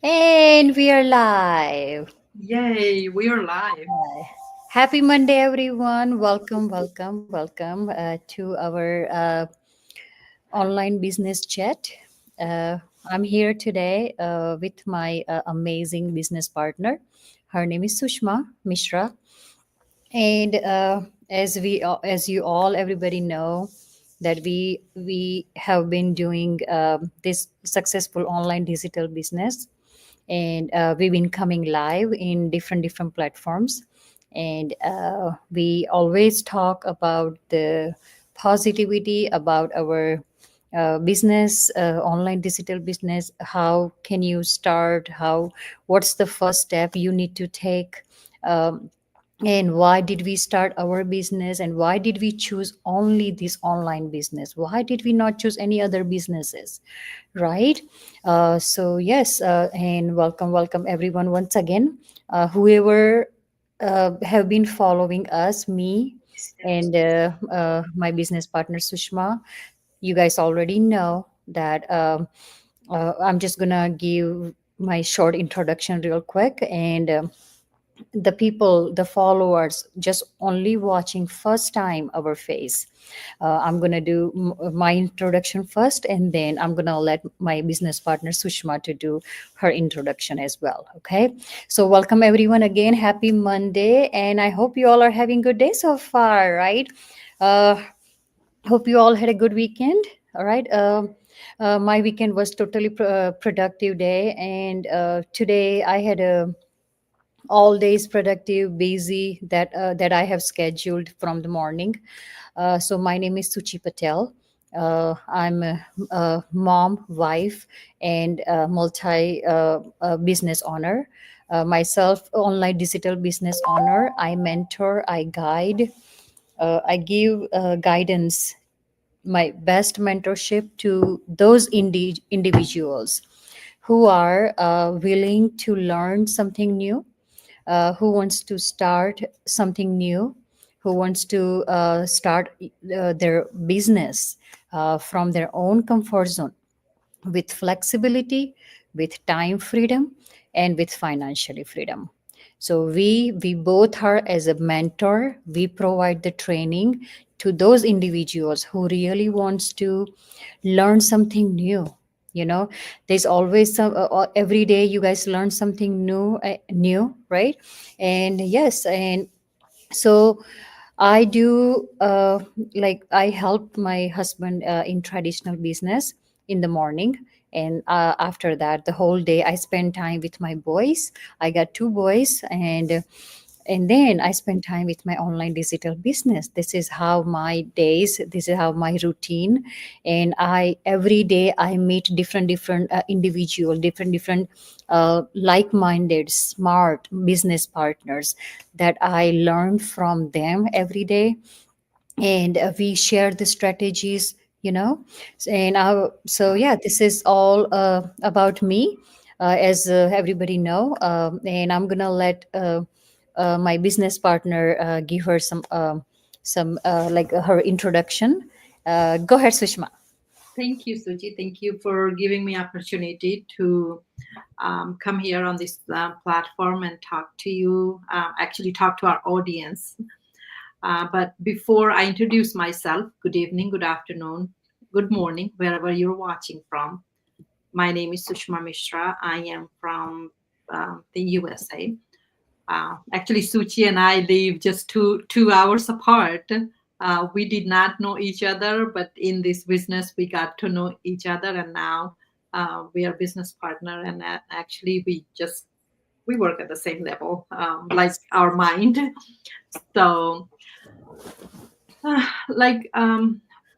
And we are live. Yay, we are live. Happy Monday, everyone. Welcome to our online business chat. Uh, I'm here today with my amazing business partner. Her name is Sushma Mishra. And as you all, everybody know that we have been doing this successful online digital business, and we've been coming live in different platforms, and we always talk about the positivity about our business, online digital business. How can you start? How What's the first step you need to take? And why did we start our business, and why did we choose only this online business? Why did we not choose any other businesses, right? So yes, and welcome everyone once again, whoever have been following us, me and my business partner Sushma. You guys already know that. I'm just gonna give my short introduction real quick, and the people, the followers just only watching first time our face, I'm gonna do my introduction first, and then I'm gonna let my business partner Sushma to do her introduction as well. Okay, so welcome everyone again. Happy Monday, and I hope you all are having good day so far, right? uh, Hope you all had a good weekend. All right. My weekend was totally productive day, and today I had a all days productive busy that I have scheduled from the morning. So my name is Suchi Patel. I'm a mom, wife, and multi business owner. Myself, online digital business owner. I mentor, I guide, I give guidance, my best mentorship to those individuals who are willing to learn something new, who wants to start something new, who wants to start their business from their own comfort zone, with flexibility, with time freedom, and with financially freedom. So we both are as a mentor. We provide the training to those individuals who really wants to learn something new. You know, there's always every day you guys learn something new, right? And yes, and so I do, like, I help my husband in traditional business in the morning. And after that, the whole day I spend time with my boys. I got two boys, and then I spend time with my online digital business. This is how my days, this is how my routine. And I every day I meet different individual, different like-minded smart business partners that I learn from them every day. And we share the strategies, you know. And so yeah, this is all about me, as everybody know. And I'm gonna let my business partner give her some like her introduction. Go ahead, Sushma. Thank you, Suji. Thank you for giving me opportunity to come here on this platform and talk to you. Actually, talk to our audience. But before I introduce myself, good evening, good afternoon, good morning, wherever you're watching from. My name is Sushma Mishra. I am from the USA. Actually, Suchi and I live just two hours apart. We did not know each other, but in this business, we got to know each other, and now we are business partner. And actually, we work at the same level, like our mind. So, like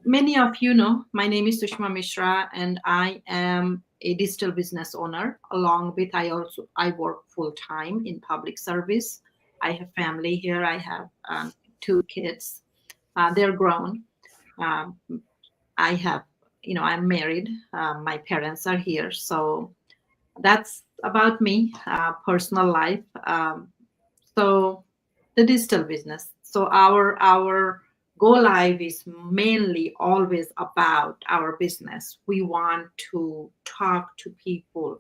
many of you know, my name is Sushma Mishra, and I am a digital business owner. Along with, I work full time in public service. I have family here. I have two kids. They're grown. Um, I have, I'm married. My parents are here, so that's about me, personal life. So the digital business. So our go live is mainly always about our business. We want to talk to people,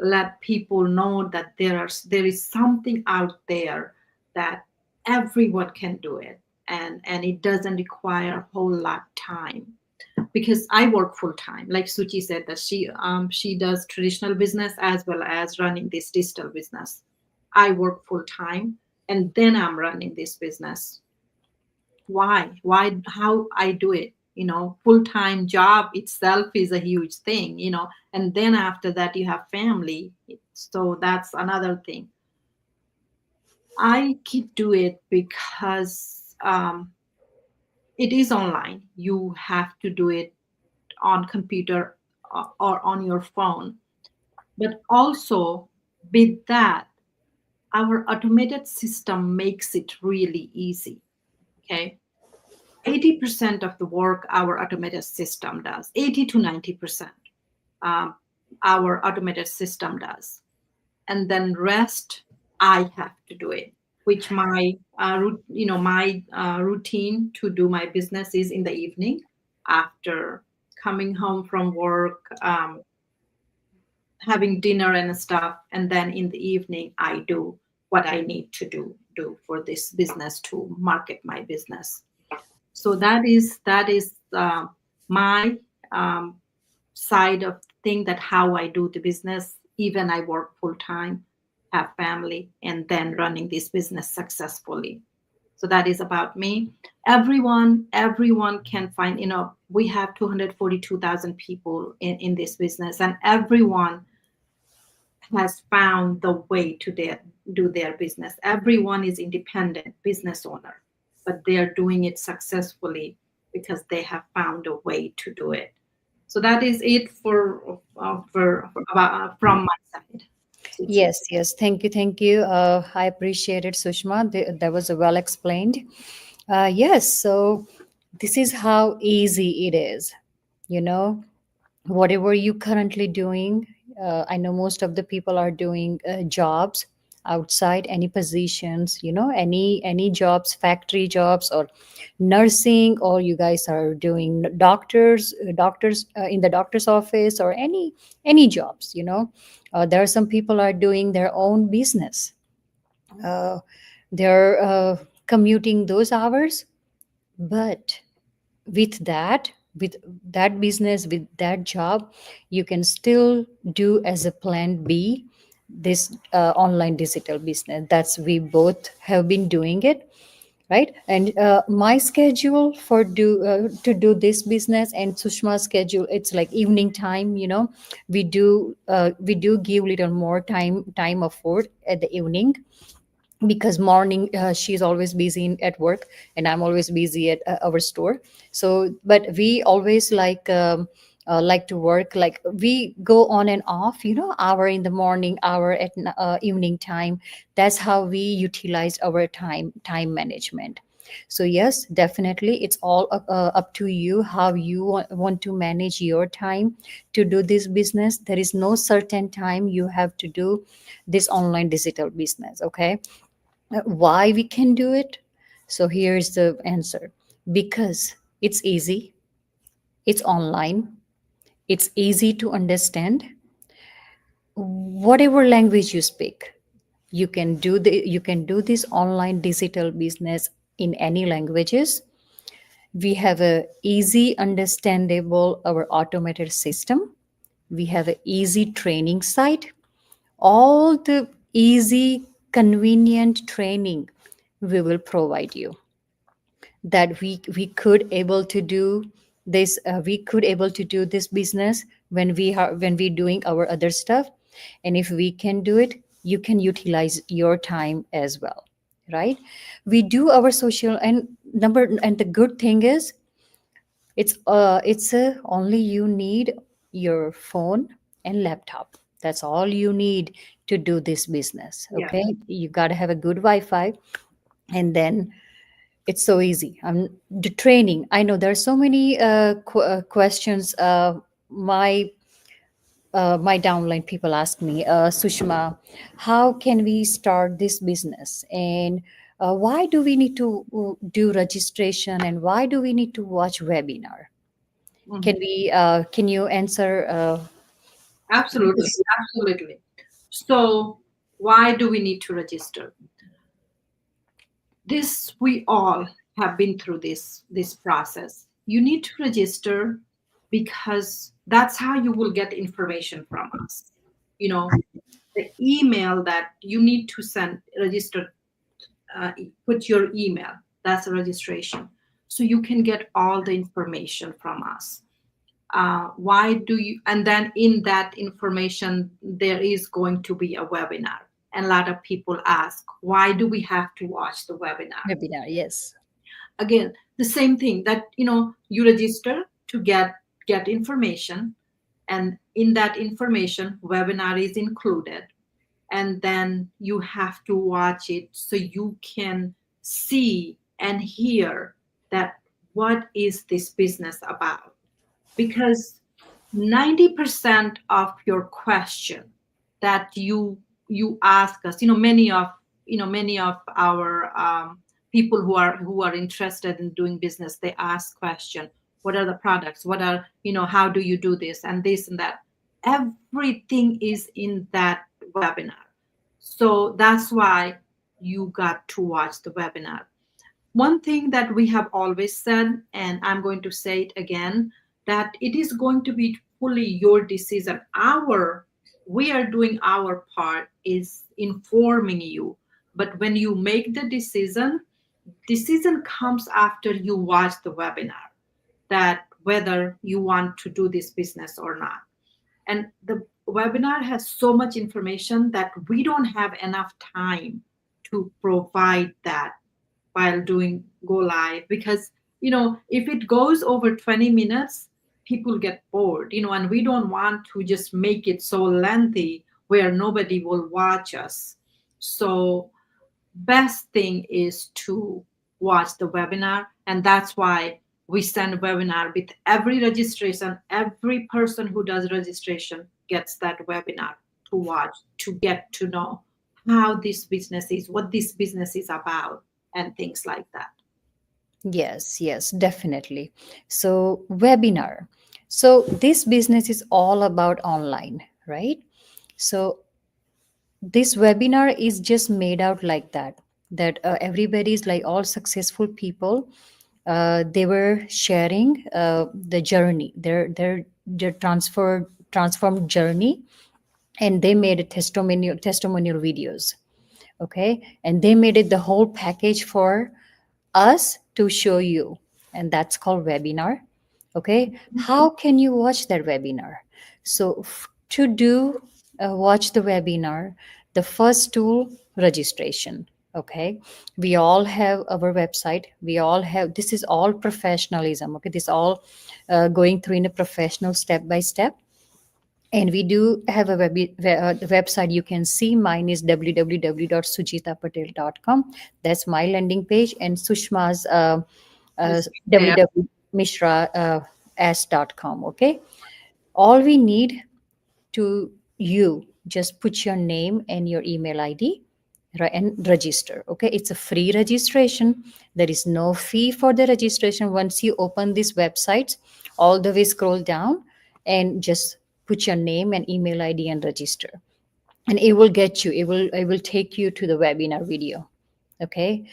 let people know that there is something out there that everyone can do it, and it doesn't require a whole lot time, because I work full time. Like Suchi said, that she does traditional business as well as running this digital business. I work full time, and then I'm running this business. Why how I do it, full-time job itself is a huge thing, and then after that you have family. So that's another thing. I keep do it because it is online. You have to do it on computer or on your phone. But also with that, our automated system makes it really easy. Okay. 80% of the work our automated system does, 80 to 90%, um, our automated system does. And then rest, I have to do it, which my routine to do my business is in the evening after coming home from work, having dinner and stuff. And then in the evening, I do what I need to do for this business to market my business. So that is my um, side of thing, that how I do the business. Even I work full time, have family, and then running this business successfully. So that is about me. Everyone can find, we have 242,000 people in this business, and everyone has found the way to do their business. Everyone is independent business owner, but they are doing it successfully because they have found a way to do it. So that is it from my side, Suchi. Yes, yes. Thank you. Thank you. I appreciate it, Sushma. That was well explained. Yes. So this is how easy it is. You know, whatever you currently doing, I know most of the people are doing jobs outside, any positions, any jobs, factory jobs, or nursing, or you guys are doing doctors in the doctor's office, or any jobs. There are some people are doing their own business. uh, they're commuting those hours, but with that business, with that job, you can still do as a plan B this online digital business. That's we both have been doing it, right? And my schedule for do to do this business and Sushma's schedule, it's like evening time. We do give little more time afford at the evening, because morning she's always busy at work, and I'm always busy at our store. So but we always like to work, like we go on and off, hour in the morning, hour at evening time. That's how we utilize our time management. So yes, definitely it's all up to you how you want to manage your time to do this business. There is no certain time you have to do this online digital business. Okay. Why we can do it? So here's the answer: because it's easy, it's online, it's easy to understand. Whatever language you speak, you can do this online digital business in any languages. We have a easy understandable our automated system. We have a easy training site, all the easy convenient training we will provide you, that we could able to do this we could able to do this business when we doing our other stuff. And if we can do it, you can utilize your time as well, right? We do our social and number, and the good thing is it's only you need your phone and laptop. That's all you need to do this business. Yeah. Okay, you got to have a good wi-fi, and then it's so easy. The training, I know there are so many questions. My downline people ask me, Sushma, how can we start this business, and why do we need to do registration, and why do we need to watch webinar? Mhm. Can you answer Absolutely, this? absolutely. So why do we need to register? This, we all have been through this process. You need to register because that's how you will get information from us. You know, the email that you need to send, register, put your email, that's a registration, so you can get all the information from us. Why do you, and then in that information there is going to be a webinar, and a lot of people ask, why do we have to watch the webinar? Webinar, yes. Again, the same thing, that you register to get information, and in that information webinar is included, and then you have to watch it so you can see and hear that what is this business about. Because 90% of your question that you ask us, many of our people who are interested in doing business, they ask question, what are the products, what are, how do you do this and this and that. Everything is in that webinar. So that's why you got to watch the webinar. One thing that we have always said, and I'm going to say it again, that it is going to be fully your decision. We are doing our part is informing you. But when you make the decision comes after you watch the webinar, that whether you want to do this business or not. And the webinar has so much information that we don't have enough time to provide that while doing go live, because if it goes over 20 minutes, people get bored, and we don't want to just make it so lengthy where nobody will watch us. So best thing is to watch the webinar, and that's why we send webinar with every registration. Every person who does registration gets that webinar to watch, to get to know how this business is, what this business is about, and things like that. Yes, yes, definitely. So, webinar. So, this business is all about online, right? So, this webinar is just made out like that, that everybody is like all successful people. They were sharing the journey, their transformed journey, and they made a testimonial videos. Okay, and they made it the whole package for us to show you, and that's called webinar. Okay, how can you watch that webinar? So to do watch the webinar, the first tool, registration. Okay, we all have our website, we all have, this is all professionalism. Okay, this all going through in a professional step by step. And we do have a website. You can see mine is www.sujitapatel.com. That's my landing page. And Sushma's Yeah. www.mishras.com. Okay. All we need to you, just put your name and your email ID, right, and register. Okay, it's a free registration. There is no fee for the registration. Once you open these websites, all the way scroll down and just put your name and email ID and register, and it will get you, it will take you to the webinar video. Okay,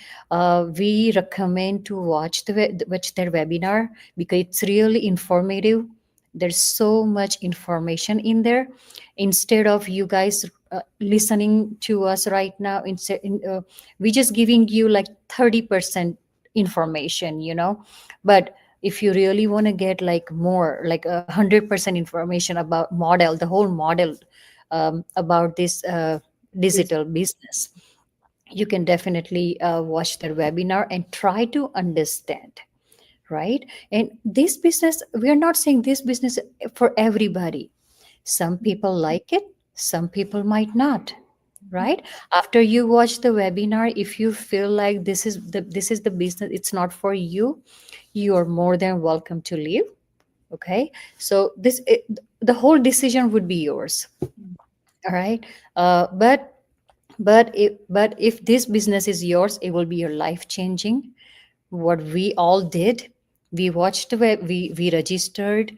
we recommend to watch their webinar because it's really informative. There's so much information in there. Instead of you guys listening to us right now, we just giving you like 30% information, but if you really want to get like more, like 100% information about model, the whole model, about this digital business, you can definitely watch their webinar and try to understand, right? And this business, we are not saying this business for everybody. Some people like it, some people might not, right? After you watch the webinar, if you feel like this is the business, it's not for you, you are more than welcome to leave. Okay, so the whole decision would be yours. All right, but if this business is yours, it will be your life changing. What we all did, we watched the we registered,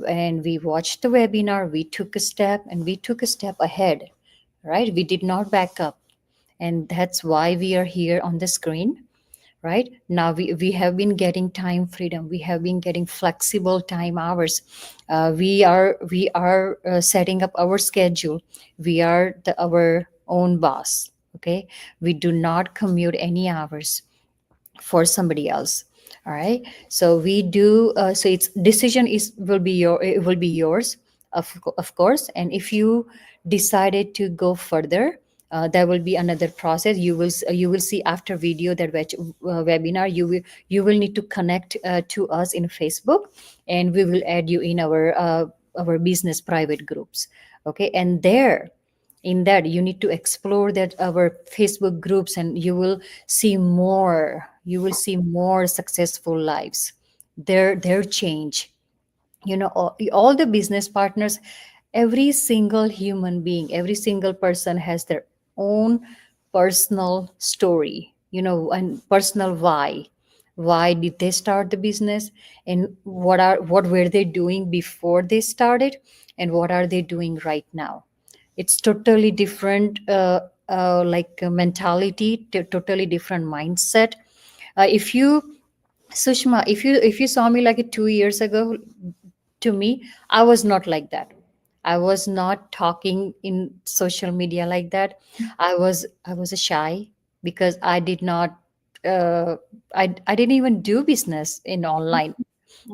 and we watched the webinar, we took a step, and we took a step ahead, right? We did not back up. And that's why we are here on the screen. Right now, we have been getting time freedom, we have been getting flexible time hours. We are setting up our schedule. We are our own boss. Okay, we do not commute any hours for somebody else. All right, so we do so its decision is will be your it will be yours, of course. And if you decided to go further, there will be another process. You will see after video that webinar. You will need to connect to us in Facebook, and we will add you in our business private groups. Okay, and there, in that, you need to explore that our Facebook groups, and you will see more successful lives, their change. All the business partners, every single human being, every single person has their own personal story, and personal why did they start the business, and what were they doing before they started, and what are they doing right now. It's totally different, like mentality, totally different mindset. If you Sushma, if you saw me like 2 years ago, to me, I was not like that. I was not talking in social media like that. I was a shy, because I did not uh, I didn't even do business in online.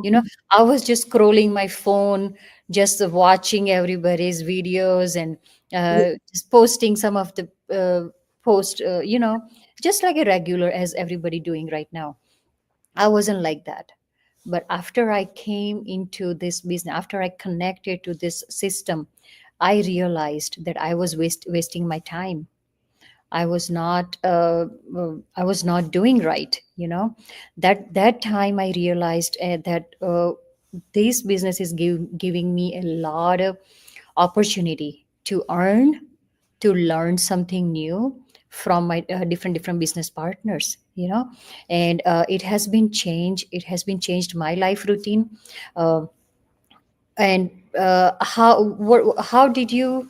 you know Mhm. I was just scrolling my phone, just watching everybody's videos, and just posting some of the post, just like a regular as everybody doing right now. I wasn't like that. But after I came into this business, after I connected to this system, I realized that I was wasting my time. I was not doing right. That time I realized that this business is giving me a lot of opportunity to earn, to learn something new from my different business partners. And it has been changed my life routine. uh, and how did you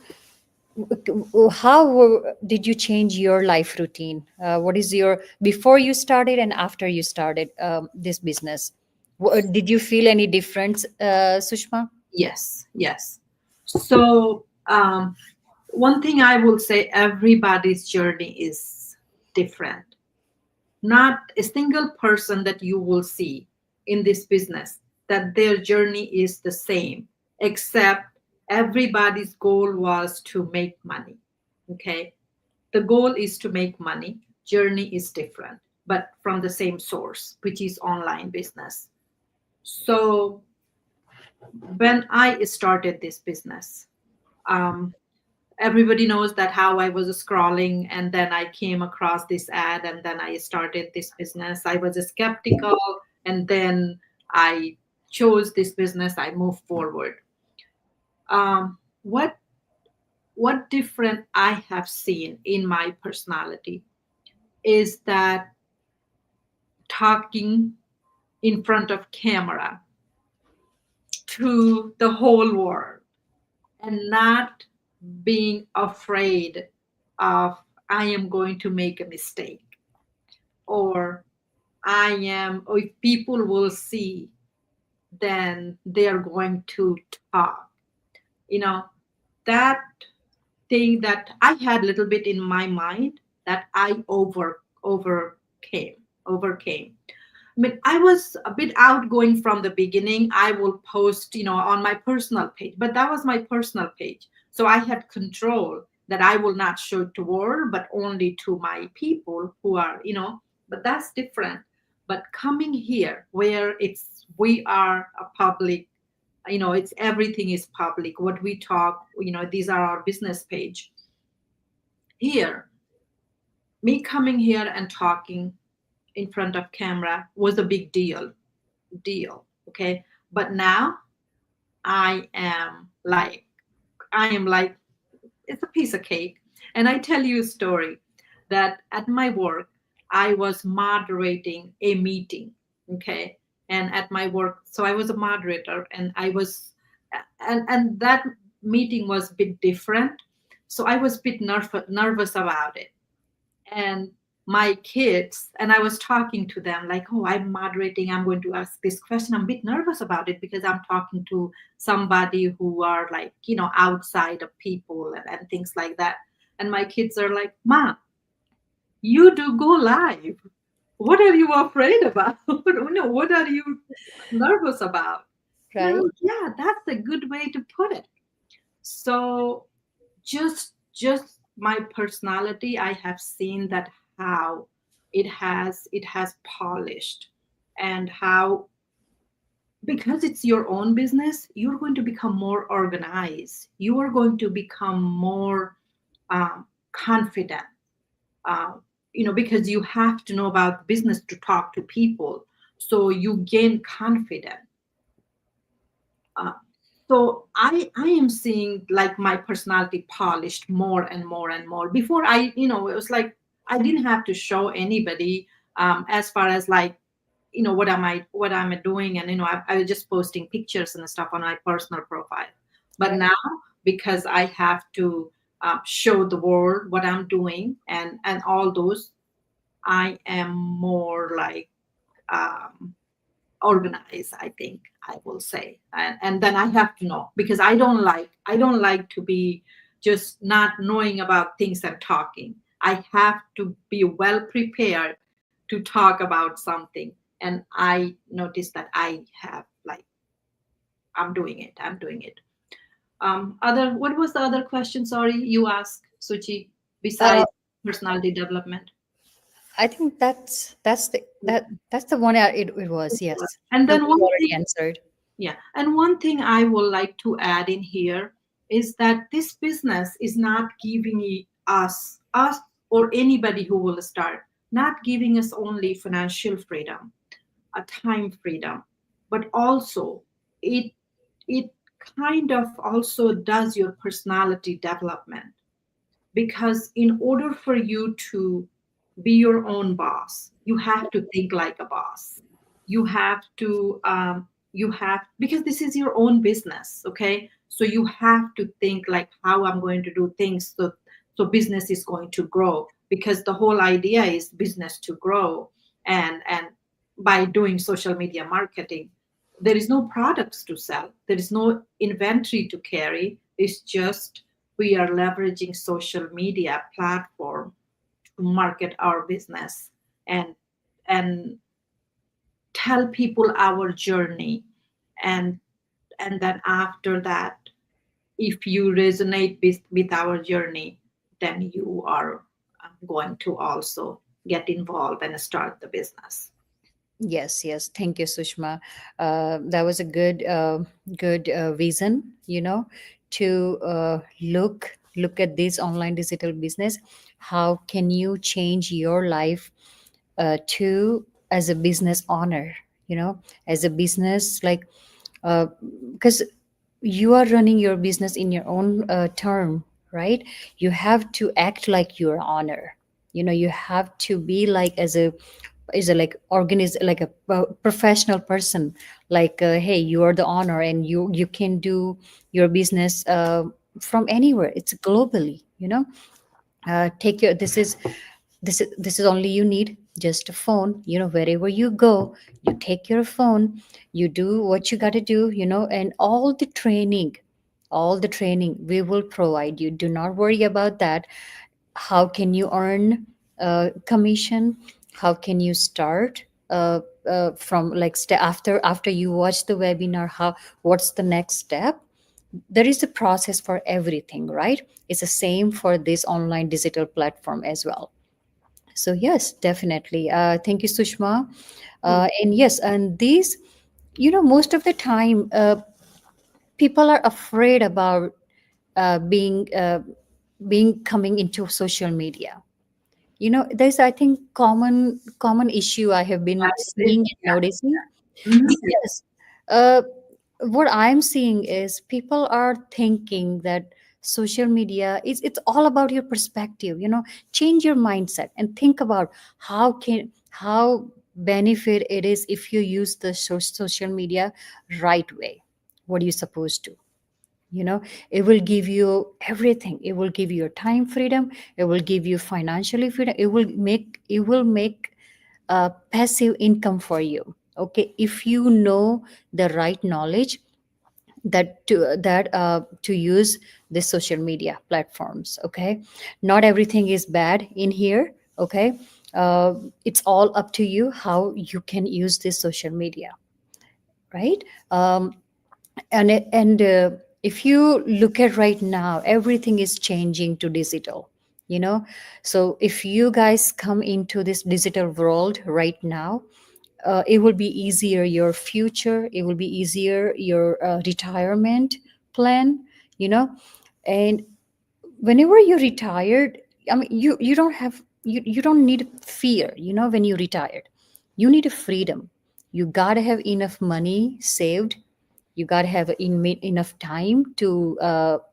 change your life routine? What is your before you started and after you started this business? Did you feel any difference, Sushma? Yes, yes. So, one thing I will say, everybody's journey is different. Not a single person that you will see in this business that their journey is the same, except everybody's goal was to make money. Okay. The goal is to make money. Journey is different, but from the same source, which is online business. So, when I started this business, um, everybody knows that how I was scrolling, and then I came across this ad, and then I started this business. I was skeptical, and then I chose this business. I moved forward. What different I have seen in my personality is that talking in front of camera to the whole world, and not being afraid of I am going to make a mistake, or or if people will see, then they are going to talk. You know, that thing that I had a little bit in my mind, that I overcame. I mean, I was a bit outgoing from the beginning. I will post, on my personal page, but that was my personal page. So I had control that I will not show to world, but only to my people who are, but that's different. But coming here where we are a public, it's everything is public. What we talk, these are our business page. Here, me coming here and talking in front of camera was a big deal. Okay, but now i am like I am like it's a piece of cake. And I tell you a story that at my work I was moderating a meeting. Okay, and at my work, so I was a moderator, and I was and that meeting was a bit different. So I was a bit nervous about it. And my kids, and I was talking to them like, oh, I'm moderating, I'm going to ask this question. I'm a bit nervous about it because I'm talking to somebody who are like, outside of people and things like that. And my kids are like, Ma, you do go live. What are you afraid about? What are you nervous about? And I'm Right. like, yeah, that's a good way to put it. So just my personality, I have seen that how it has polished, and how, because it's your own business, you're going to become more organized, you are going to become more confident, uh, because you have to know about business to talk to people, so you gain confidence. uh, so I am seeing like my personality polished more and more and more. Before, it was like I didn't have to show anybody, as far as like, what am I doing, and I was just posting pictures and stuff on my personal profile. But Right. now, because I have to show the world what I'm doing, and all those, I am more like, um, organized, I think I will say. And then I have to know, because I don't like to be just not knowing about things and talking. I have to be well prepared to talk about something. And I notice that I have, like, I'm doing it. Other What was the other question, sorry, you asked, Suchi, Uh, besides personality development? I think that's the one. It was, yes. And The then one you one already thing answered. Yeah. And one thing I would like to add in here is that this business is not giving us or anybody who will start, not giving us only financial freedom, a time freedom, but also it it kind of also does your personality development. Because in order for you to be your own boss, you have to think like a boss. You have to because this is your own business, okay? So you have to think like, how I'm going to do things, so business is going to grow, because the whole idea is business to grow. And by doing social media marketing, there is no products to sell, there is no inventory to carry. It's just we are leveraging social media platform to market our business, and and tell people our journey. And and then after that, if you resonate with our journey, then you are going to also get involved and start the business. Yes, yes. Thank you, Sushma. That was a good reason, to look at this online digital business. How can you change your life to as a business owner? As a business, like, because you are running your business in your own term, right? You have to act like you're owner. You have to be like as a like like a professional person, like, hey, you are the owner, and you can do your business from anywhere. It's globally. Take your this is only you need just a phone. Wherever you go, you take your phone, you do what you got to do, and all the training we will provide you. Do not worry about that. How can you earn commission? How can you start from like after you watch the webinar? What's the next step? There is a process for everything, right? It's the same for this online digital platform as well. So yes, definitely. Thank you, Sushma. And yes, and these, most of the time, people are afraid about being coming into social media. There's, I think, common issue I have been Yes, seeing and yeah. noticing. Mhm. Yes. uh, what I'm seeing is people are thinking that social media is it's all about your perspective. Change your mindset and think about how benefit it is if you use the social media right way. What are you supposed to? You know, it will give you everything. It will give you your time freedom. It will give you financially freedom. It will make passive income for you. Okay, if you know the right knowledge that to use the social media platforms. Okay, not everything is bad in here. Okay, it's all up to you how you can use this social media, right? And if you look at right now, everything is changing to digital, you know. So if you guys come into this digital world right now, it will be easier your future, it will be easier your retirement plan, you know. And whenever you're retired, I mean, you don't have, you don't need fear, you know. When you retired, you need a freedom. You gotta have enough money saved. You got to have enough time to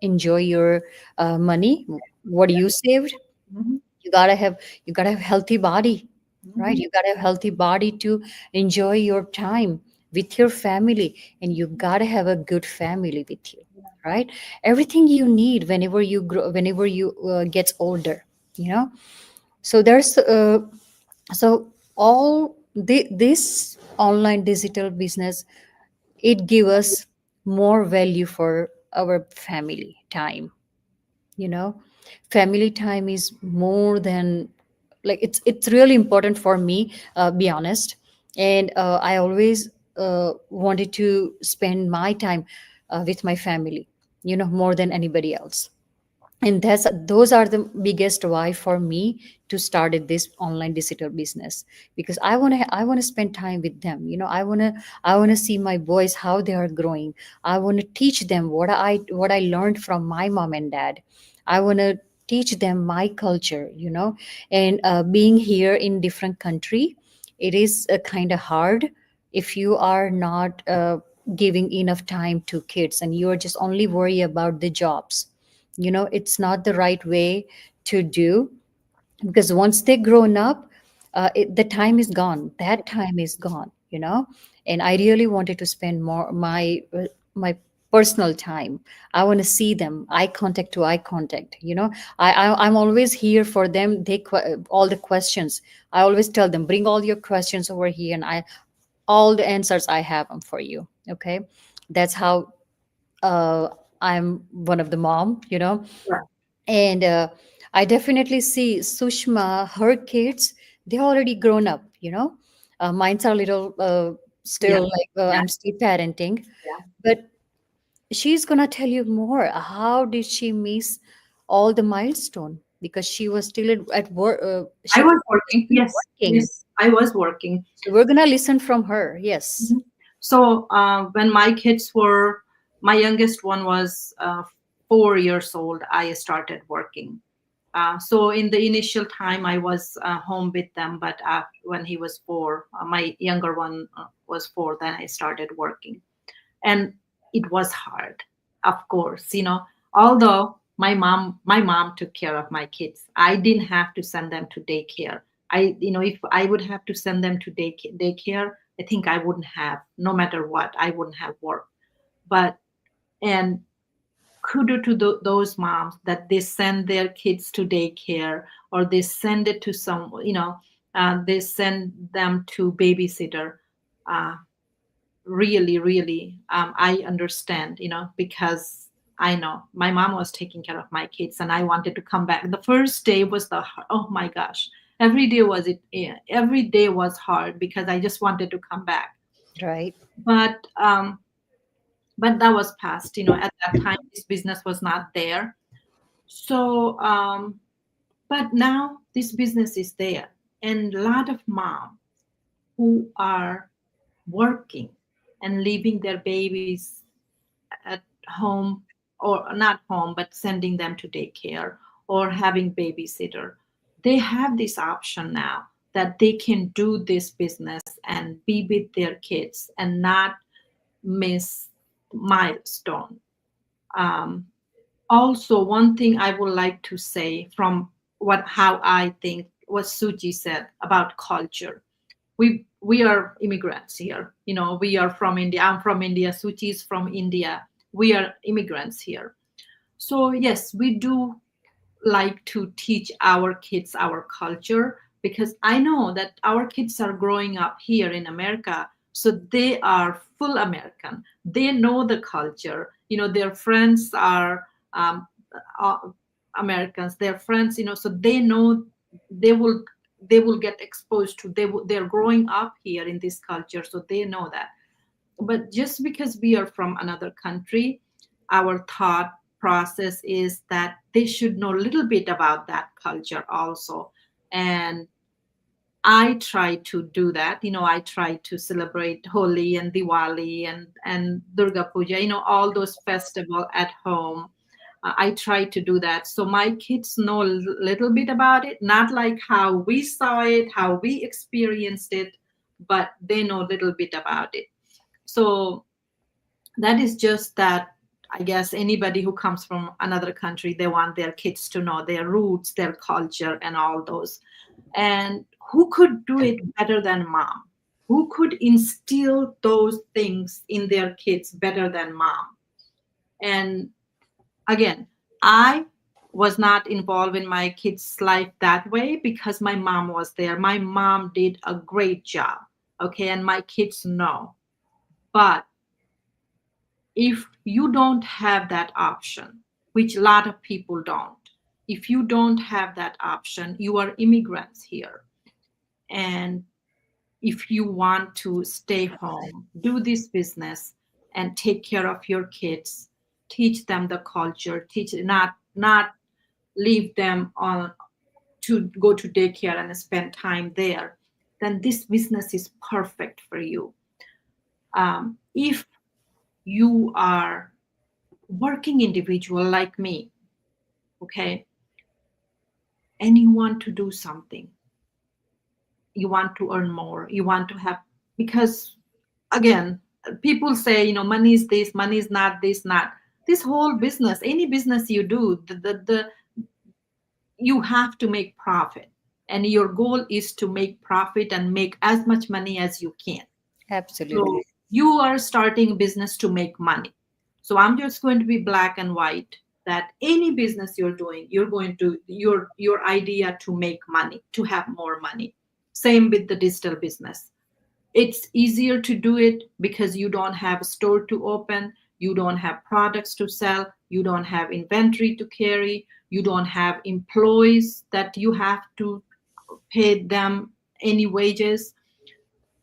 enjoy your money, what you saved. Mhm. You got to have healthy body, right? Mhm. You got to have healthy body to enjoy your time with your family, and you got to have a good family with you, right? Everything you need whenever you grow, whenever you gets older, you know. So there's so all this online digital business, it give us more value for our family time, you know. Family time is more than, like, it's really important for me, be honest. And I always wanted to spend my time with my family, you know, more than anybody else. And those are the biggest why for me to started this online digital business, because I want to spend time with them, you know. I want to see my boys how they are growing. I want to teach them what I learned from my mom and dad. I want to teach them my culture, you know. And being here in different country, it is kind of hard if you are not giving enough time to kids and you are just only worry about the jobs. You know, it's not the right way to do, because once they grown up, the time is gone, that time is gone, you know. And I really wanted to spend more my personal time. I want to see them eye contact to eye contact, you know. I'm always here for them. All the questions, I always tell them, bring all your questions over here, and I all the answers I have them for you. Okay, that's how uh, I'm one of the mom, you know. Right. And I definitely see Sushma, her kids, they already grown up, you know. Mine's are little Yeah. still like Yeah. I'm still parenting, Yeah. but she's gonna tell you more. How did she miss all the milestone? Because she was still at work. I She was was working. still Yes. working. Yes. I was working. So we're gonna listen from her. Yes. Mhm. So when my kids were, my youngest one was 4 years old, I started working. So in the initial time, I was home with them, but when he was 4, my younger one was 4, then I started working. And it was hard, of course, you know. Although my mom took care of my kids, I didn't have to send them to daycare. If I would have to send them to daycare, I think I wouldn't have, no matter what, I wouldn't have worked. But and kudos to those moms that they send their kids to daycare, or they send it to some, they send them to babysitter. uh, Really, really, I understand, because I know my mom was taking care of my kids, and I wanted to come back. The first day was oh my gosh, every day was hard because I just wanted to come back. Right. But um but that was past. At that time, this business was not there. So but now this business is there, and a lot of moms who are working and leaving their babies at home, or not home, but sending them to daycare or having babysitter. They have this option now that they can do this business and be with their kids and not miss milestone. um, Also, one thing I would like to say from how I think what Suji said about culture. We are immigrants here. We are from India. I'm from India. Suchi is from India. we are immigrants here. So yes, we do like to teach our kids our culture, because I know that our kids are growing up here in America, so they are full American. They know the culture. Their friends are uh, Americans. Their friends, so they know, they will they will get exposed to, they're growing up here in this culture, so they know that. But just because we are from another country, our thought process is that they should know a little bit about that culture also. And I try to do that. I try to celebrate Holi and Diwali and Durga Puja, all those festivals at home. I try to do that. So my kids know a little bit about it, not like how we saw it, how we experienced it, but they know a little bit about it. So that is just that. I guess anybody who comes from another country, they want their kids to know their roots, their culture, and all those. And who could do it better than mom? Who could instill those things in their kids better than mom? And again, I was not involved in my kids' life that way because my mom was there. My mom did a great job. Okay. And my kids know. But if you don't have that option, which a lot of people don't, if you don't have that option, you are immigrants here. And if you want to stay home, do this business, and take care of your kids, teach them the culture, teach, not leave them on to go to daycare and spend time there, then this business is perfect for you. If you are working individual like me, okay, and you want to do something, you want to earn more, you want to have, because again, people say, money is this, money is not this, not this. Whole business, any business you do, the you have to make profit, and your goal is to make profit and make as much money as you can. So Absolutely. you are starting a business to make money. So I'm just going to be black and white that any business you're doing, you're going to your idea to make money, to have more money. Same with the digital business. It's easier to do it because you don't have a store to open, you don't have products to sell, you don't have inventory to carry, you don't have employees that you have to pay them any wages.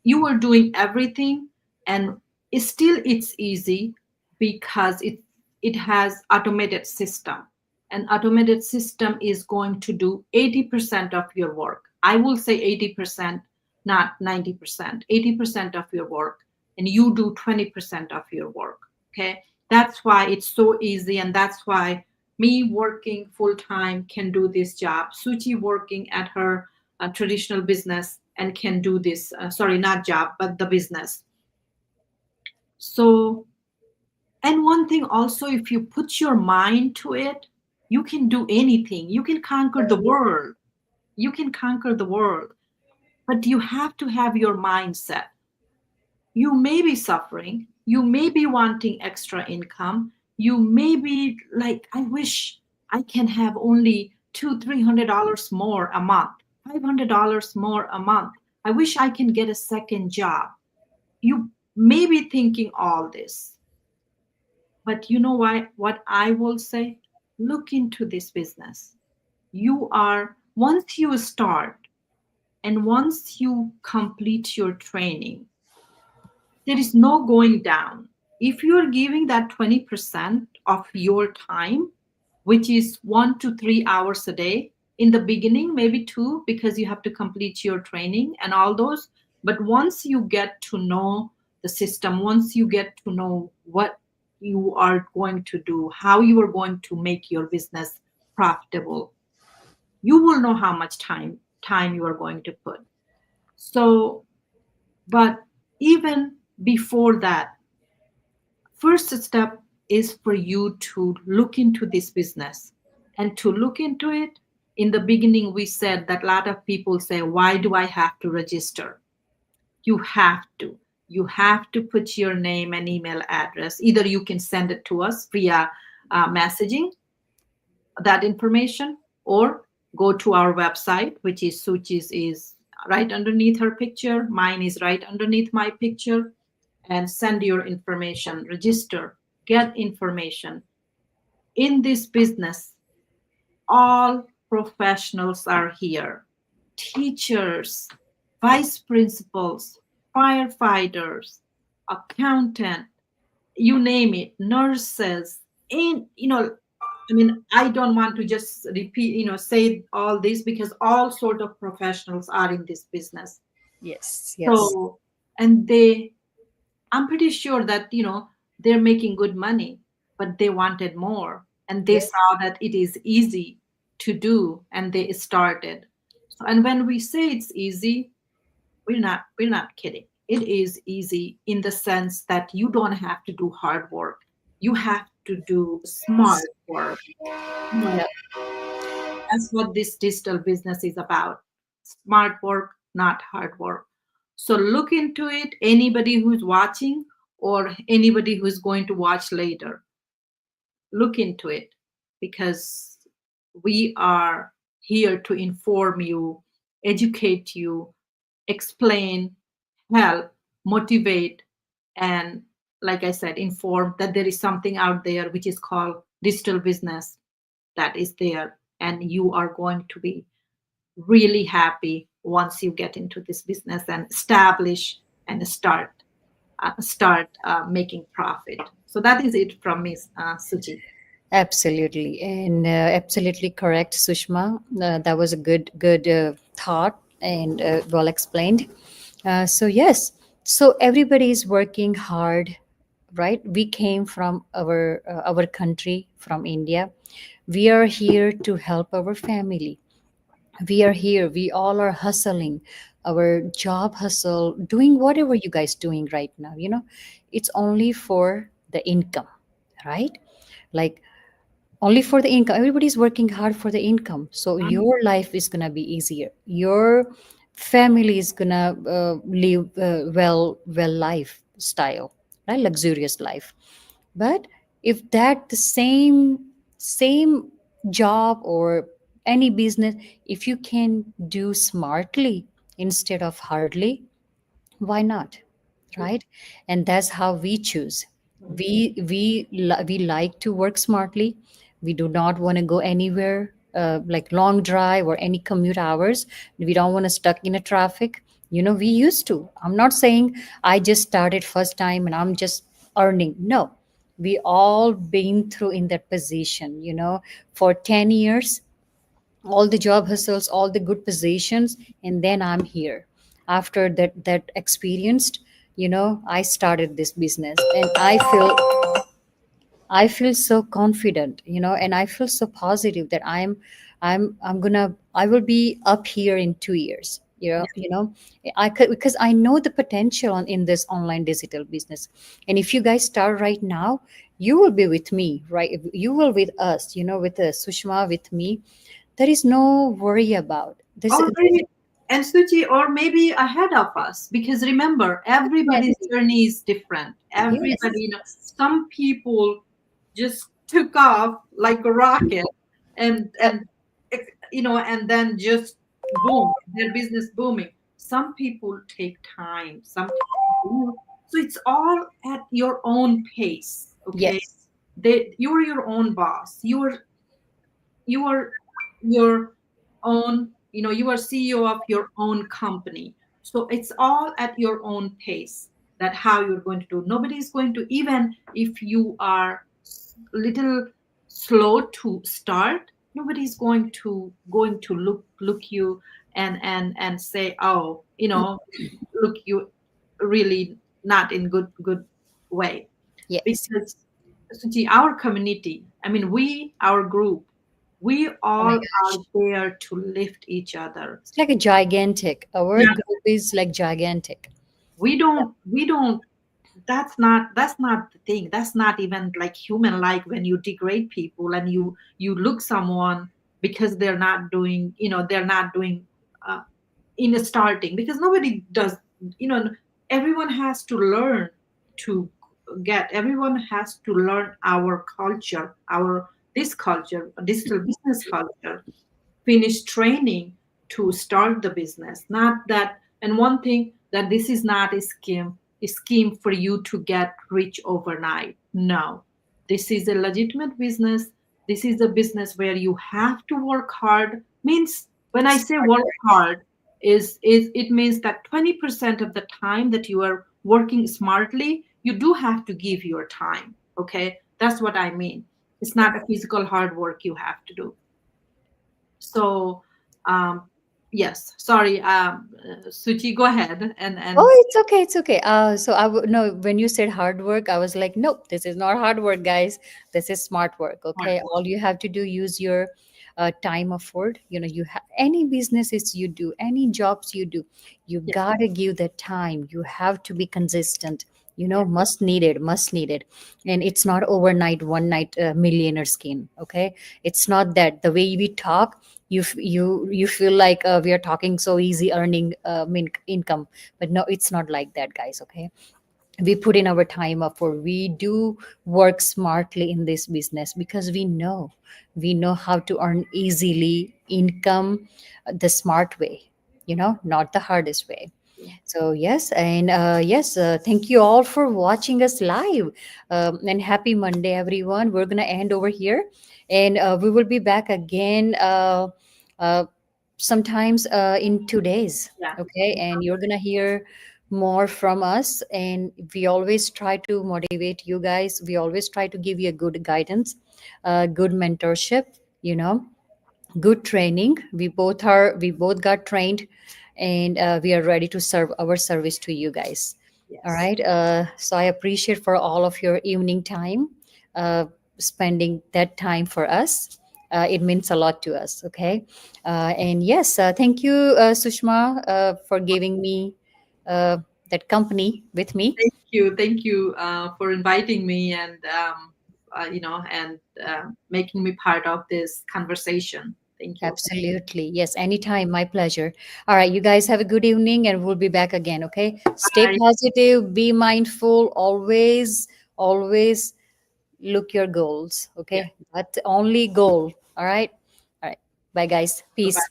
You are doing everything, and it's easy because it has automated system. An automated system is going to do 80% of your work. I will say 80%, not 90%. 80% of your work, and you do 20% of your work. Okay, that's why it's so easy, and that's why me working full time can do this job. Suchi working at her traditional business and can do this, sorry, not job, but the business. So, and one thing also, if you put your mind to it, you can do anything. You can conquer the world. You can conquer the world. But you have to have your mindset. You may be suffering. You may be wanting extra income. You may be like, I wish I can have only $200-300 more a month, $500 more a month. I wish I can get a second job. You may be thinking all this, but you know why? What I will say, look into this business. You are, once you start and once you complete your training, there is no going down. If you are giving that 20% of your time, which is 1 to 3 hours a day, in the beginning, maybe two, because you have to complete your training and all those. But once you get to know the system, once you get to know what you are going to do, how you are going to make your business profitable, you will know how much time you are going to put. So, but even before that, first step is for you to look into this business. And to look into it, in the beginning we said that a lot of people say, why do I have to register? You have to. You have to put your name and email address. Either you can send it to us via messaging, that information, or go to our website, which is Suchi's is right underneath her picture. Mine is right underneath my picture. And send your information, register, get information. In this business, all professionals are here: teachers, vice principals, firefighters, accountant, you name it, nurses. In I mean, I don't want to just repeat, say all this, because all sort of professionals are in this business. Yes, yes, So, and I'm pretty sure that they're making good money, but they wanted more, and they yes. saw that it is easy to do, and they started. So, and when we say it's easy, we're not kidding. It is easy in the sense that you don't have to do hard work. You have to do smart work. Yeah, That's what this digital business is about: smart work, not hard work. So look into it. Anybody who's watching, or anybody who's going to watch later, look into it, because we are here to inform you, educate you, explain, help, motivate, and, like I said, inform that there is something out there which is called digital business, that is there, and you are going to be really happy once you get into this business and establish and start making profit. So that is it from me, Suchi. absolutely, and absolutely correct, Sushma. That was a good thought and well explained. So yes, so everybody is working hard, right? We came from our country, from India. We are here to help our family. We are here, we all are hustling, our job hustle, doing whatever you guys doing right now, it's only for the income, right? Like, only for the income. Everybody's working hard for the income, so your life is gonna be easier, your family is gonna live well lifestyle, right? Luxurious life. But if that the same job or any business, if you can do smartly instead of hardly, why not, right? And that's how we choose. We like to work smartly. We do not want to go anywhere, like long drive or any commute hours. We don't want to stuck in a traffic. We used to. I'm not saying I just started first time and I'm just earning. No, we all been through in that position, for 10 years, all the job hustles, all the good positions, and then I'm here. After that experienced, I started this business, and I feel so confident, and I feel so positive that I will be up here in 2 years. I could, because I know the potential in this online digital business. And if you guys start right now, you will be with me, right? You will with us, with Sushma, with me. There is no worry about. Or maybe, and Suchi, or maybe ahead of us, because remember, everybody's Definitely. journey is different. Everybody, Yes. some people just took off like a rocket, and and then just boom, their business booming. Some people take time. Some people, so it's all at your own pace. Okay, Yes. you're your own boss. You are your own, you are CEO of your own company. So it's all at your own pace, that how you're going to do. Nobody is going to, even if you are little slow to start, nobody's going to look you and say, oh, look you really not in good way. Yes. Because, Suchi, our community, I mean, our group, we Oh my all gosh. are there to lift each other. It's like a gigantic. Our Yeah. group is like gigantic. We don't that's not the thing. That's not even like human, like when you degrade people and you look someone because they're not doing uh, in a starting, because nobody does, you know everyone has to learn to everyone has to learn our culture, our this culture, digital business culture, finish training to start the business. Not that, and one thing, that this is not a scheme for you to get rich overnight. No, this is a legitimate business. This is a business where you have to work hard. Means, when I say Smart work work. hard, is it means that 20% of the time that you are working smartly, you do have to give your time. Okay, that's what I mean. It's Yeah. not a physical hard work you have to do. So, yes, sorry, Suchi, go ahead. And Oh, it's okay. It's okay. So I would no. When you said hard work, I was like, nope, this is not hard work, guys. This is smart work. Okay, all you have to do, use your time afford. You have any businesses you do, any jobs you do, you yeah, gotta give the time. You have to be consistent. yeah, Must needed, and it's not overnight, one night millionaire scheme. Okay, it's not that. The way we talk, you feel like we are talking so easy, earning income, but no, it's not like that, guys. Okay, we put in our time up for, we do work smartly in this business because we know how to earn easily income the smart way, not the hardest way. yeah. So yes, and yes, thank you all for watching us live, and happy Monday, everyone. We're gonna end over here, and we will be back again uh, sometimes in 2 days. Yeah. Okay, and you're gonna hear more from us, and we always try to motivate you guys. We always try to give you a good guidance, good mentorship. You know, good training. We both got trained, and we are ready to serve our service to you guys. All Yes. right, so I appreciate for all of your evening time, uh, spending that time for us. It means a lot to us. Okay, and yes, thank you, Sushma, for giving me uh, that company with me. Thank you for inviting me, and and making me part of this conversation. Thank you. Absolutely. Yes, anytime. My pleasure. All right, you guys have a good evening, and we'll be back again. Okay. Stay Bye. positive, be mindful, always look your goals. Yeah. Okay. That's the only goal. All right. All right. Bye, guys. Bye. Peace.